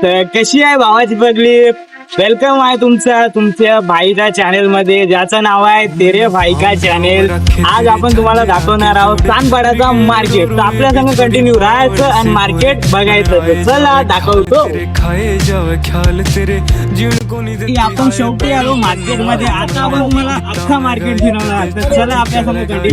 तर कशी आहे भावाची पगली? वेलकम आहे तुमच्या भाईच्या चॅनेल मध्ये, ज्याचं नाव आहे तेरे भाई का चॅनेल. आज आपण तुम्हाला दाखवणार आहोत चांदपाड्याचा मार्केट. तर आपल्या संग कंटिन्यू राहायचं आणि मार्केट बघायचं. तर चला दाखवतो. आपण शेवटी आलो मार्केट मध्ये. आता आपण तुम्हाला अख्खा मार्केट फिरवणार. तर चला आपल्या संग कंटिन्यू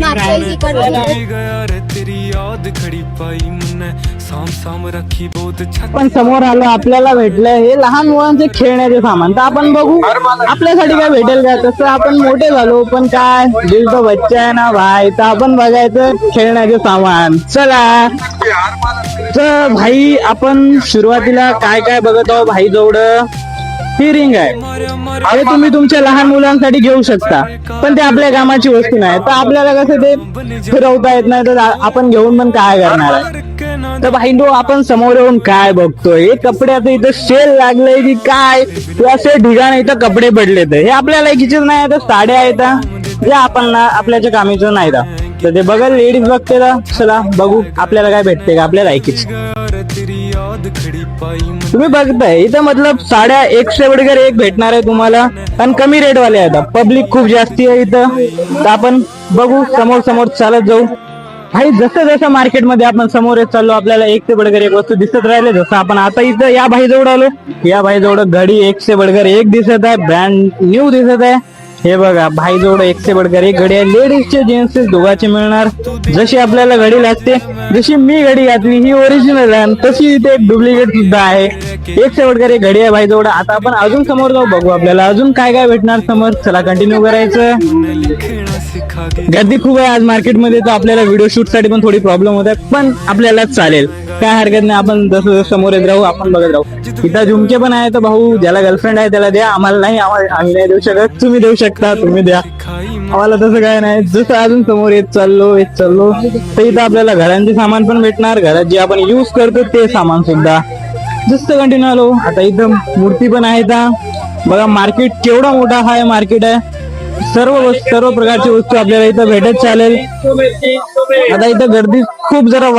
पण समोर आलो, आपल्याला भेटलं हे लहान मुलांचे खेळण्याचे सामान. तर आपण बघू आपल्यासाठी काय भेटेल का. तसं आपण मोठे झालो पण काय दिल तो बच्चा आहे ना भाई. तर आपण बघायचं खेळण्याचे सामान. चला तर भाई आपण सुरुवातीला काय काय बघत आहोत. भाई जवळ ही रिंग आहे. हे तुम्ही तुमच्या लहान मुलांसाठी घेऊ शकता, पण ते आपल्या कामाची वस्तू नाही. तर आपल्याला कसं ते फिरवता येत नाही, तर आपण घेऊन पण काय करणार आहे. तर भाईंनो आपण समोर येऊन काय बघतोय, हे कपड्याचं इथं सेल लागलंय की काय, असे ढिगाण इथं कपडे पडले. तर हे आपल्या लायकीचेच नाही, तर साड्या आहेत जे आपण आपल्याच्या कामीचं नाही. तर ते बघा लेडीज बघते ना. चला बघू आपल्याला काय भेटते का आपल्या लायकीच. तुम्ही बघताय इथं मतलब साड्या एक से बढ़कर एक भेटणार आहे तुम्हाला, आणि कमी रेट वाले आहेत. पब्लिक खूप जास्ती आहे इथं. तर आपण बघू समोर समोर चालत जाऊ. भाई जसं जसं मार्केटमध्ये आपण समोर येत चाललो, आपल्याला एक से बढ़कर एक वस्तू दिसत राहिले. जसं आपण आता इथं या भाई जवळ आलो, या भाई जवळ घडी एक से बढ़कर एक दिसत आहे, ब्रँड न्यू दिसत आहे. हे बघा भाई जवळ एक से बढ़कर एक घडी आहे. लेडीजचे जेंट्सचे दोघांचे मिळणार. जशी आपल्याला घडी लागते, जशी मी घडी घातली ही ओरिजिनल आहे, तशी इथे एक डुप्लिकेट सुद्धा आहे. एक से बढ़कर एक घडी आहे भाई जवळ. आता आपण अजून समोर जाऊ, बघू आपल्याला अजून काय काय भेटणार समोर. चला कंटिन्यू करायचं. गर्दी खूप आहे आज मार्केटमध्ये, तर आपल्याला व्हिडिओ शूट साठी पण थोडी प्रॉब्लेम होतात, पण आपल्याला चालेल, काय हरकत नाही. आपण जसं जसं समोर येत राहू, आपण बघत राहू. इथं झुमके पण आहे. तर भाऊ ज्याला गर्लफ्रेंड आहे त्याला द्या, आम्हाला नाही, आम्ही नाही देऊ शकत. तुम्ही देऊ शकता, तुम्ही द्या, आम्हाला तसं काय नाही. जसं अजून समोर येत चाललो तर इथं आपल्याला घरांचे सामान पण भेटणार, घरात जे आपण युज करतो ते सामान सुद्धा. जसं कंटिन्यू आलो. आता इथं मूर्ती पण आहे. बघा मार्केट केवढा मोठा हा मार्केट आहे. सर्व प्रकारची वस्तू आपल्याला इथं भेटत चालेल. आता इथं गर्दी खूप जरा